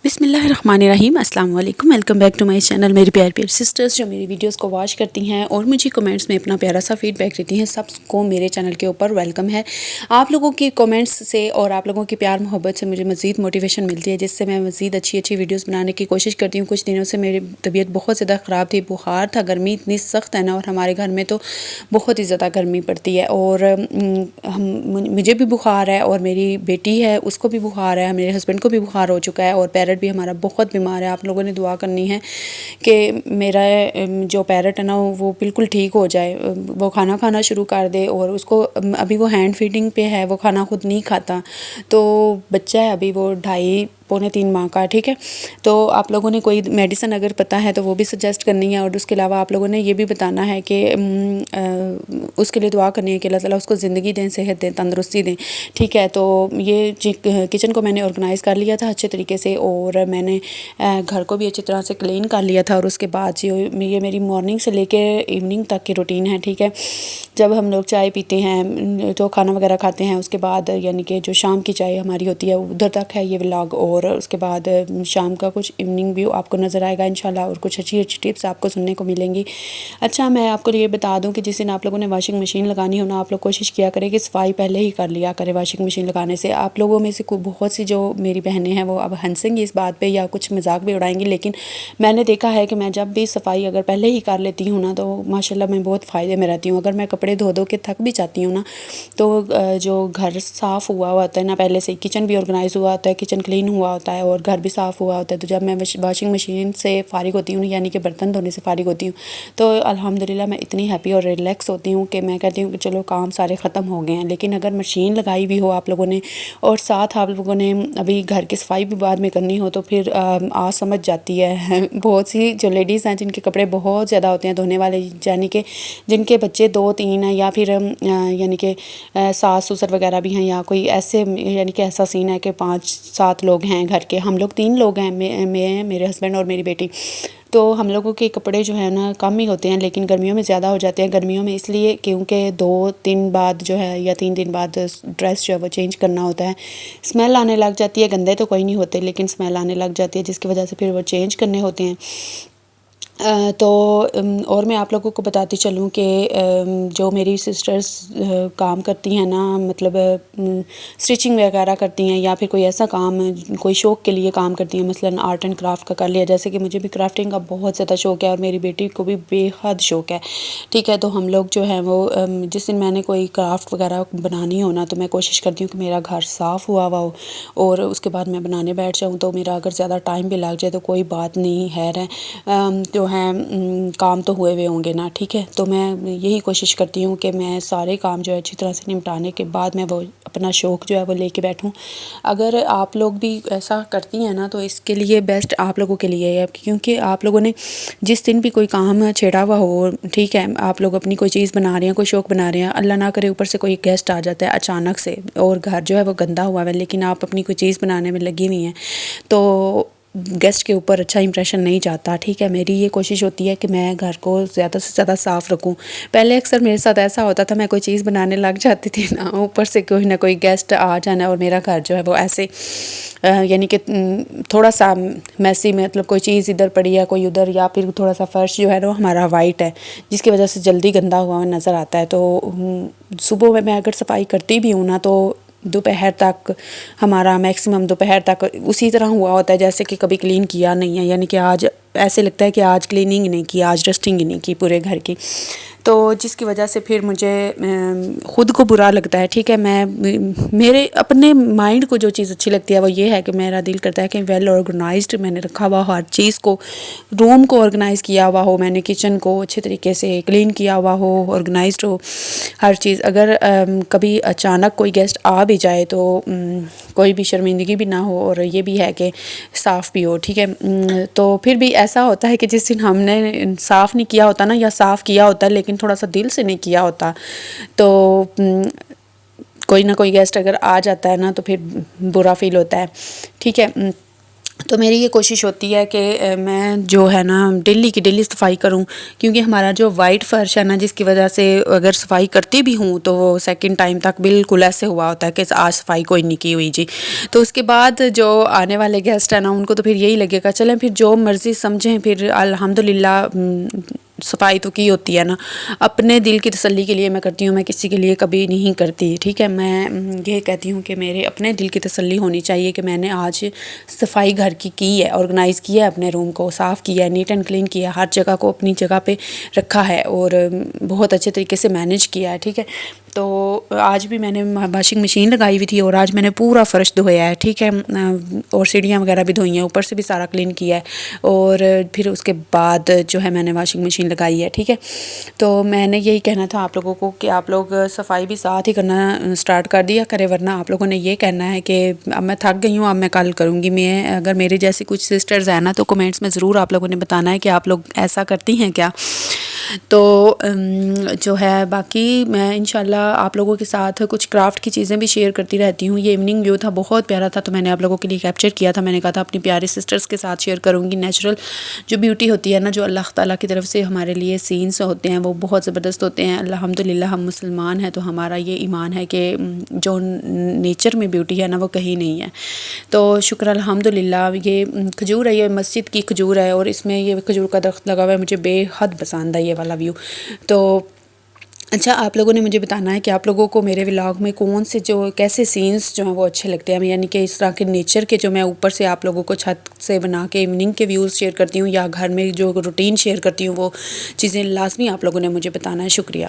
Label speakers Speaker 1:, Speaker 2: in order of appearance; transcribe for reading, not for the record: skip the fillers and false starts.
Speaker 1: بسم اللہ الرحمن الرحیم، السلام علیکم، welcome back to my channel میری پیاری سسٹرز جو میری ویڈیوز کو واچ کرتی ہیں اور مجھے کمنٹس میں اپنا پیارا سا فیڈ بیک دیتی ہیں، سب کو میرے چینل کے اوپر ویلکم ہے۔ آپ لوگوں کی کمنٹس سے اور آپ لوگوں کی پیار محبت سے مجھے مزید موٹیویشن ملتی ہے، جس سے میں مزید اچھی ویڈیوز بنانے کی کوشش کرتی ہوں۔ کچھ دنوں سے میری طبیعت بہت زیادہ خراب تھی، بخار تھا، گرمی اتنی سخت ہے نا، اور ہمارے گھر میں تو بہت ہی زیادہ گرمی پڑتی ہے، اور مجھے بھی بخار ہے اور میری بیٹی ہے اس کو بھی بخار ہے، میرے ہسبینڈ کو بھی بخار ہو چکا ہے، اور پیرٹ بھی ہمارا بہت بیمار ہے۔ آپ لوگوں نے دعا کرنی ہے کہ میرا جو پیرٹ ہے نا وہ بالکل ٹھیک ہو جائے، وہ کھانا شروع کر دے، اور اس کو ابھی وہ ہینڈ فیڈنگ پہ ہے، وہ کھانا خود نہیں کھاتا، تو بچہ ہے ابھی، وہ 2.5-3 ماہ کا، ٹھیک ہے۔ تو آپ لوگوں نے کوئی میڈیسن اگر پتہ ہے تو وہ بھی سجیسٹ کرنی ہے، اور اس کے علاوہ آپ لوگوں نے یہ بھی بتانا ہے کہ اس کے لیے دعا کرنی ہے کہ اللہ تعالیٰ اس کو زندگی دیں، صحت دیں، تندرستی دیں، ٹھیک ہے۔ تو یہ کچن کو میں نے آرگنائز کر لیا تھا اچھے طریقے سے، اور میں نے گھر کو بھی اچھی طرح سے کلین کر لیا تھا، اور اس کے بعد یہ میری مارننگ سے لے کے ایوننگ تک کی روٹین ہے، ٹھیک ہے۔ جب ہم لوگ چائے پیتے ہیں تو کھانا وغیرہ کھاتے ہیں، اس کے بعد یعنی کہ جو شام کی چائے ہماری ہوتی ہے ادھر تک ہے یہ ولاگ، اور اس کے بعد شام کا کچھ ایوننگ بھی آپ کو نظر آئے گا انشاءاللہ، اور کچھ اچھی ٹپس آپ کو سننے کو ملیں گی۔ اچھا، میں آپ کو یہ بتا دوں کہ جس دن آپ لوگوں نے واشنگ مشین لگانی ہو نا، آپ لوگ کوشش کیا کریں کہ صفائی پہلے ہی کر لیا کرے واشنگ مشین لگانے سے۔ آپ لوگوں میں سے بہت سی جو میری بہنیں ہیں وہ اب ہنسیں گی اس بات پہ یا کچھ مذاق بھی اڑائیں گی، لیکن میں نے دیکھا ہے کہ میں جب بھی صفائی اگر پہلے ہی کر لیتی ہوں نا تو ماشاءاللہ میں بہت فائدے میں رہتی ہوں۔ اگر میں کپڑے دھو کے تھک بھی جاتی ہوں نا، تو جو گھر صاف ہوا ہوتا ہے نا، پہلے سے کچن بھی آرگنائز ہوا ہوتا ہے، کچن کلین ہوا ہوتا ہے، اور گھر بھی صاف ہوا ہوتا ہے، تو جب میں واشنگ مشین سے فارغ ہوتی ہوں یعنی کہ برتن دھونے سے فارغ ہوتی ہوں، تو الحمدللہ میں اتنی ہیپی اور ریلیکس ہوتی ہوں کہ میں کہتی ہوں کہ چلو کام سارے ختم ہو گئے ہیں۔ لیکن اگر مشین لگائی بھی ہو آپ لوگوں نے، اور ساتھ آپ لوگوں نے ابھی گھر کی صفائی بھی بعد میں کرنی ہو، تو پھر سمجھ جاتی ہے۔ بہت سی جو لیڈیز ہیں جن کے کپڑے بہت زیادہ ہوتے ہیں دھونے والے، یعنی کہ جن کے بچے 2-3 ہیں، یا پھر یعنی کہ ساس سسر وغیرہ بھی ہیں، یا کوئی ایسے یعنی کہ ایسا سین ہے کہ 5-7 لوگ ہیں گھر کے، ہم لوگ 3 لوگ ہیں، میں میرے ہسبینڈ اور میری بیٹی، تو ہم لوگوں کے کپڑے جو ہیں نا کم ہی ہوتے ہیں، لیکن گرمیوں میں زیادہ ہو جاتے ہیں۔ گرمیوں میں اس لیے کیونکہ 2-3 بعد جو ہے یا 3 دن بعد ڈریس جو ہے وہ چینج کرنا ہوتا ہے، اسمیل آنے لگ جاتی ہے، گندے تو کوئی نہیں ہوتے لیکن اسمیل آنے لگ جاتی ہے، جس کی وجہ سے پھر وہ چینج کرنے ہوتے ہیں۔ تو اور میں آپ لوگوں کو بتاتی چلوں کہ جو میری سسٹرز کام کرتی ہیں نا، مطلب اسٹچنگ وغیرہ کرتی ہیں، یا پھر کوئی ایسا کام کوئی شوق کے لیے کام کرتی ہیں، مثلا آرٹ اینڈ کرافٹ کا کر لیا، جیسے کہ مجھے بھی کرافٹنگ کا بہت زیادہ شوق ہے، اور میری بیٹی کو بھی بے حد شوق ہے، ٹھیک ہے۔ تو ہم لوگ جو ہیں وہ جس دن میں نے کوئی کرافٹ وغیرہ بنانی ہو نا، تو میں کوشش کرتی ہوں کہ میرا گھر صاف ہوا ہو، اور اس کے بعد میں بنانے بیٹھ جاؤں، تو میرا اگر زیادہ ٹائم بھی لگ جائے تو کوئی بات نہیں ہے، جو ہیں کام تو ہوئے ہوں گے نا، ٹھیک ہے۔ تو میں یہی کوشش کرتی ہوں کہ میں سارے کام جو ہے اچھی طرح سے نمٹانے کے بعد میں وہ اپنا شوق جو ہے وہ لے کے بیٹھوں۔ اگر آپ لوگ بھی ایسا کرتی ہیں نا تو اس کے لیے بیسٹ آپ لوگوں کے لیے ہے، کیونکہ آپ لوگوں نے جس دن بھی کوئی کام چھیڑا ہوا ہو، ٹھیک ہے، آپ لوگ اپنی کوئی چیز بنا رہے ہیں، کوئی شوق بنا رہے ہیں، اللہ نہ کرے اوپر سے کوئی گیسٹ آ جاتا ہے اچانک سے، اور گھر جو ہے وہ گندا ہوا ہے، لیکن آپ اپنی کوئی چیز بنانے میں لگی ہوئی ہیں، تو گیسٹ کے اوپر اچھا امپریشن نہیں جاتا، ٹھیک ہے۔ میری یہ کوشش ہوتی ہے کہ میں گھر کو زیادہ سے زیادہ صاف رکھوں۔ پہلے اکثر میرے ساتھ ایسا ہوتا تھا، میں کوئی چیز بنانے لگ جاتی تھی نا، اوپر سے کوئی نہ کوئی گیسٹ آ جانا، اور میرا گھر جو ہے وہ ایسے یعنی کہ تھوڑا سا میسی، مطلب کوئی چیز ادھر پڑی ہے کوئی ادھر، یا پھر تھوڑا سا فرش جو ہے نا ہمارا وائٹ ہے، جس کی وجہ سے جلدی گندا ہوا نظر آتا ہے۔ تو صبح میں اگر صفائی کرتی بھی ہوں نا، تو دوپہر تک ہمارا میکسیمم دوپہر تک اسی طرح ہوا ہوتا ہے جیسے کہ کبھی کلین کیا نہیں ہے، یعنی کہ آج ایسے لگتا ہے کہ آج کلیننگ نہیں کی، آج ڈسٹنگ نہیں کی پورے گھر کی، تو جس کی وجہ سے پھر مجھے خود کو برا لگتا ہے، ٹھیک ہے۔ میرے اپنے مائنڈ کو جو چیز اچھی لگتی ہے وہ یہ ہے کہ میرا دل کرتا ہے کہ ویل آرگنائزڈ میں نے رکھا ہوا ہر چیز کو، روم کو آرگنائز کیا ہوا ہو، میں نے کچن کو اچھے طریقے سے کلین کیا ہوا ہو، آرگنائزڈ ہو ہر چیز۔ اگر کبھی اچانک کوئی گیسٹ آ بھی جائے تو کوئی بھی شرمندگی بھی نہ ہو، اور یہ بھی ہے کہ صاف بھی ہو، ٹھیک ہے۔ تو پھر بھی ایسا ہوتا ہے کہ جس دن ہم نے صاف نہیں کیا ہوتا نا، یا صاف کیا ہوتا ہے لیکن تھوڑا سا دل سے نہیں کیا ہوتا، تو کوئی نہ کوئی گیسٹ اگر آ جاتا ہے نا تو پھر برا فیل ہوتا ہے، ٹھیک ہے۔ تو میری یہ کوشش ہوتی ہے کہ میں جو ہے نا ڈیلی کی ڈیلی صفائی کروں، کیونکہ ہمارا جو وائٹ فرش ہے نا، جس کی وجہ سے اگر صفائی کرتی بھی ہوں تو وہ سیکنڈ ٹائم تک بالکل ایسے ہوا ہوتا ہے کہ آج صفائی کوئی نہیں کی ہوئی جی. تو اس کے بعد جو آنے والے گیسٹ ہیں نا، ان کو تو پھر یہی لگے گا چلیں پھر جو مرضی سمجھیں، پھر الحمدللہ صفائی تو کی ہوتی ہے نا. اپنے دل کی تسلی کے لیے میں کرتی ہوں، میں کسی کے لیے کبھی نہیں کرتی، ٹھیک ہے. میں یہ کہتی ہوں کہ میرے اپنے دل کی تسلی ہونی چاہیے کہ میں نے آج صفائی گھر کی ہے، آرگنائز کیا ہے، اپنے روم کو صاف کیا ہے، نیٹ اینڈ کلین کیا ہے، ہر جگہ کو اپنی جگہ پہ رکھا ہے اور بہت اچھے طریقے سے مینیج کیا ہے، ٹھیک ہے. تو آج بھی میں نے واشنگ مشین لگائی ہوئی تھی اور آج میں نے پورا فرش دھویا ہے، ٹھیک ہے. اور سیڑھیاں وغیرہ بھی دھوئی ہیں، اوپر سے بھی سارا کلین کیا ہے اور پھر اس کے بعد جو ہے میں نے واشنگ مشین لگائی ہے، ٹھیک ہے. تو میں نے یہی کہنا تھا آپ لوگوں کو کہ آپ لوگ صفائی بھی ساتھ ہی کرنا سٹارٹ کر دیا کرے، ورنہ آپ لوگوں نے یہ کہنا ہے کہ اب میں تھک گئی ہوں، اب میں کل کروں گی. میں اگر میرے جیسی کچھ سسٹرز ہیں نا تو کمنٹس میں ضرور آپ لوگوں نے بتانا ہے کہ آپ لوگ ایسا کرتی ہیں کیا. تو جو ہے باقی میں انشاءاللہ آپ لوگوں کے ساتھ کچھ کرافٹ کی چیزیں بھی شیئر کرتی رہتی ہوں. یہ ایوننگ ویو تھا، بہت پیارا تھا، تو میں نے آپ لوگوں کے لیے کیپچر کیا تھا. میں نے کہا تھا اپنی پیاری سسٹرز کے ساتھ شیئر کروں گی. نیچرل جو بیوٹی ہوتی ہے نا، جو اللہ تعالیٰ کی طرف سے ہمارے لیے سینس ہوتے ہیں، وہ بہت زبردست ہوتے ہیں. الحمدللہ ہم مسلمان ہیں تو ہمارا یہ ایمان ہے کہ جو نیچر میں بیوٹی ہے نا وہ کہیں نہیں ہے. تو شکر الحمدللہ. یہ کھجور ہے، یہ مسجد کی کھجور ہے اور اس میں یہ کھجور کا درخت لگا ہوا ہے. مجھے بے حد پسند ہے یہ والا ویو. تو اچھا، آپ لوگوں نے مجھے بتانا ہے کہ آپ لوگوں کو میرے ولاگ میں کون سے جو کیسے سینس جو ہیں وہ اچھے لگتے ہیں، یعنی کہ اس طرح کے نیچر کے جو میں اوپر سے آپ لوگوں کو چھت سے بنا کے ایوننگ کے ویوز شیئر کرتی ہوں یا گھر میں جو روٹین شیئر کرتی ہوں، وہ چیزیں لازمی آپ لوگوں نے مجھے بتانا ہے. شکریہ.